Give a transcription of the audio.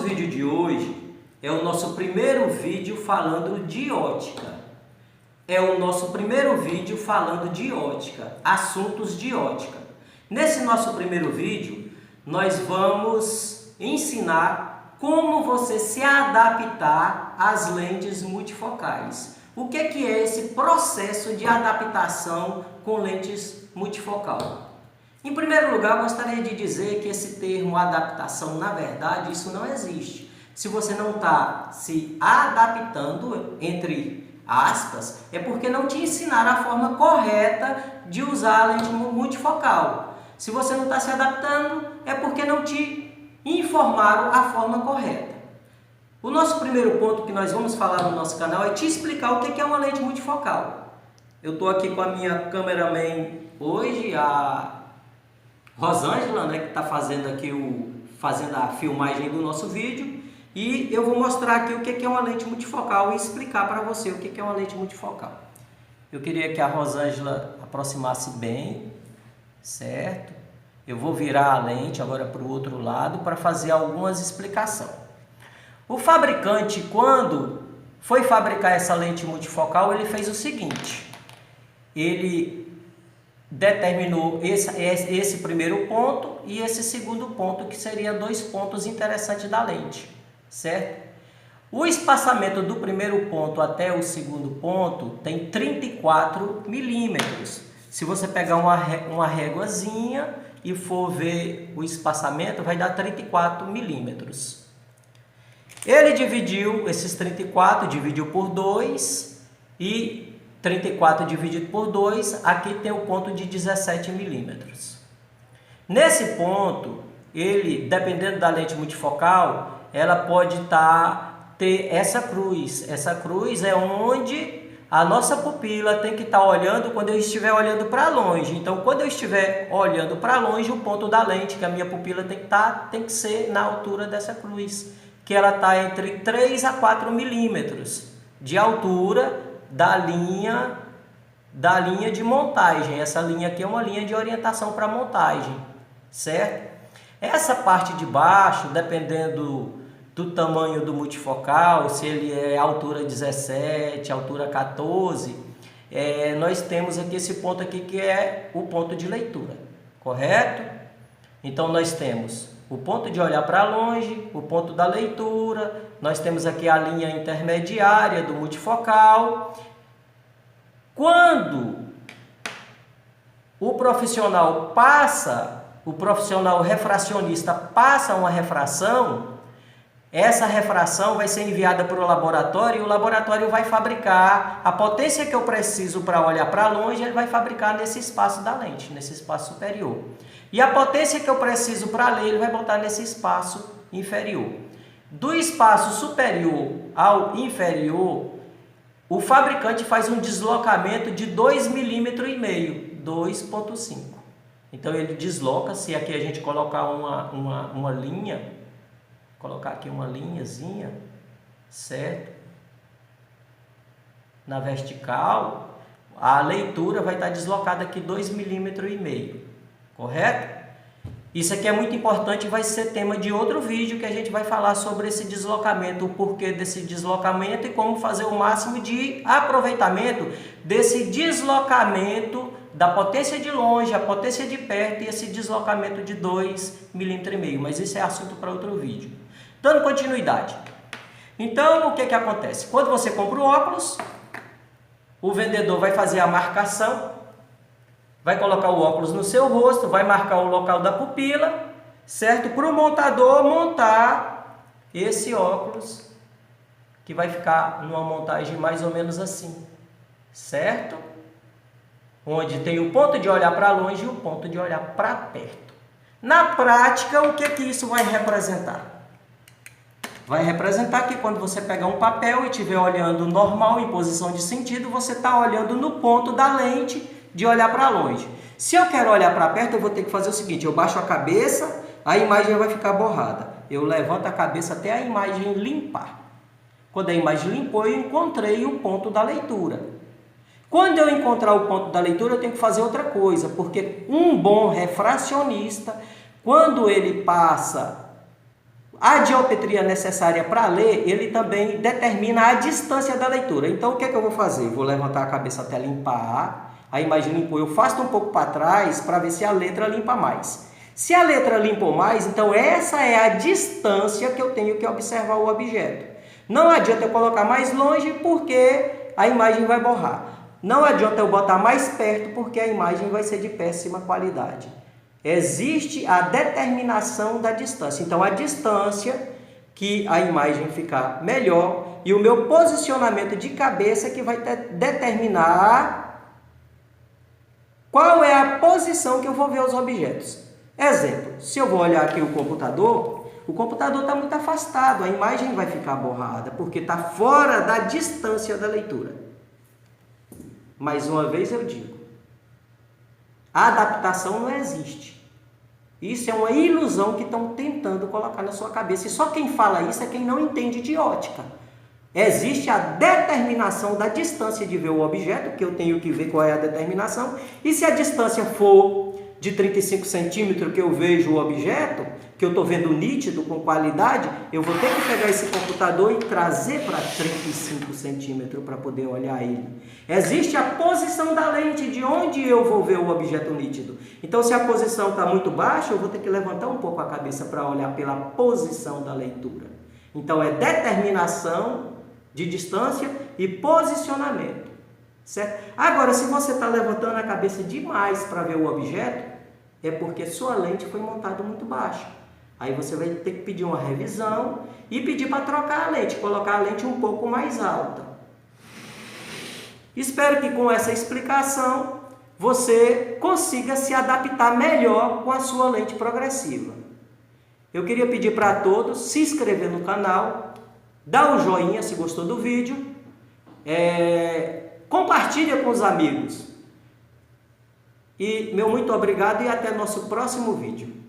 nosso vídeo de hoje é o nosso primeiro vídeo falando de ótica. Assuntos de ótica. Nesse nosso primeiro vídeo, nós vamos ensinar como você se adaptar às lentes multifocais. O que é esse processo de adaptação com lentes multifocal? Em primeiro lugar, gostaria de dizer que esse termo adaptação, na verdade, isso não existe. Se você não está se adaptando, entre aspas, é porque não te ensinaram a forma correta de usar a lente multifocal. Se você não está se adaptando, é porque não te informaram a forma correta. O nosso primeiro ponto que nós vamos falar no nosso canal é te explicar o que é uma lente multifocal. Eu estou aqui com a minha cameraman hoje, a Rosângela, né, que está fazendo aqui fazendo a filmagem do nosso vídeo, e eu vou mostrar aqui o que é uma lente multifocal e explicar para você o que é uma lente multifocal. Eu queria que a Rosângela aproximasse bem, certo? Eu vou virar a lente agora para o outro lado para fazer algumas explicações. O fabricante, quando foi fabricar essa lente multifocal, ele fez o seguinte: ele determinou esse primeiro ponto e esse segundo ponto, que seria dois pontos interessantes da lente, certo? O espaçamento do primeiro ponto até o segundo ponto tem 34 milímetros. Se você pegar uma réguazinha e for ver o espaçamento, vai dar 34 milímetros. Ele dividiu esses 34, dividiu por 2 e 34 dividido por 2, aqui tem o ponto de 17 milímetros. Nesse ponto, ele, dependendo da lente multifocal, ela pode ter essa cruz. Essa cruz é onde a nossa pupila tem que estar olhando quando eu estiver olhando para longe. Então, quando eu estiver olhando para longe, o ponto da lente, que a minha pupila tem que ser na altura dessa cruz, que ela está entre 3 a 4 milímetros de altura da linha de montagem. Essa linha aqui é uma linha de orientação para montagem, certo? Essa parte de baixo, dependendo do tamanho do multifocal, se ele é altura 17, altura 14, nós temos aqui esse ponto aqui que é o ponto de leitura, correto? Então nós temos o ponto de olhar para longe, o ponto da leitura, nós temos aqui a linha intermediária do multifocal. Quando o profissional refracionista passa uma refração, essa refração vai ser enviada para o laboratório e o laboratório vai fabricar a potência que eu preciso para olhar para longe, ele vai fabricar nesse espaço da lente, nesse espaço superior. E a potência que eu preciso para ler, ele vai botar nesse espaço inferior. Do espaço superior ao inferior, o fabricante faz um deslocamento de 2,5 milímetros, 2,5. Então ele desloca, se aqui a gente colocar uma linha, colocar aqui uma linhazinha, certo? Na vertical, a leitura vai estar deslocada aqui 2,5 milímetros, correto? Isso aqui é muito importante e vai ser tema de outro vídeo que a gente vai falar sobre esse deslocamento, o porquê desse deslocamento e como fazer o máximo de aproveitamento desse deslocamento da potência de longe, a potência de perto e esse deslocamento de 2,5 milímetros. Mas isso é assunto para outro vídeo. Dando continuidade. Então, o que acontece? Quando você compra o óculos, o vendedor vai fazer a marcação, vai colocar o óculos no seu rosto, vai marcar o local da pupila, certo? Para o montador montar esse óculos, que vai ficar numa montagem mais ou menos assim, certo? Onde tem o ponto de olhar para longe e o ponto de olhar para perto. Na prática, o que isso vai representar? Vai representar que quando você pegar um papel e estiver olhando normal, em posição de sentido, você está olhando no ponto da lente de olhar para longe. Se eu quero olhar para perto, eu vou ter que fazer o seguinte: eu baixo a cabeça, a imagem vai ficar borrada. Eu levanto a cabeça até a imagem limpar. Quando a imagem limpou, eu encontrei o ponto da leitura. Quando eu encontrar o ponto da leitura, eu tenho que fazer outra coisa, porque um bom refracionista, quando ele passa a dioptria necessária para ler, ele também determina a distância da leitura. Então, o que é que eu vou fazer? Vou levantar a cabeça até limpar, a imagem limpou, eu faço um pouco para trás para ver se a letra limpa mais. Se a letra limpou mais, então essa é a distância que eu tenho que observar o objeto. Não adianta eu colocar mais longe porque a imagem vai borrar. Não adianta eu botar mais perto porque a imagem vai ser de péssima qualidade. Existe a determinação da distância. Então, a distância que a imagem ficar melhor e o meu posicionamento de cabeça que vai determinar qual é a posição que eu vou ver os objetos. Exemplo, se eu vou olhar aqui o computador está muito afastado, a imagem vai ficar borrada, porque está fora da distância da leitura. Mais uma vez eu digo, a adaptação não existe. Isso é uma ilusão que estão tentando colocar na sua cabeça. E só quem fala isso é quem não entende de ótica. Existe a determinação da distância de ver o objeto, que eu tenho que ver qual é a determinação. E se a distância for de 35 centímetros que eu vejo o objeto, que eu estou vendo nítido, com qualidade, eu vou ter que pegar esse computador e trazer para 35 centímetros para poder olhar ele. Existe a posição da lente de onde eu vou ver o objeto nítido. Então, se a posição está muito baixa, eu vou ter que levantar um pouco a cabeça para olhar pela posição da leitura. Então, é determinação de distância e posicionamento. Certo? Agora, se você está levantando a cabeça demais para ver o objeto, é porque sua lente foi montada muito baixa. Aí você vai ter que pedir uma revisão e pedir para trocar a lente, colocar a lente um pouco mais alta. Espero que com essa explicação você consiga se adaptar melhor com a sua lente progressiva. Eu queria pedir para todos se inscrever no canal, dar um joinha se gostou do vídeo, compartilha com os amigos. E meu muito obrigado e até nosso próximo vídeo.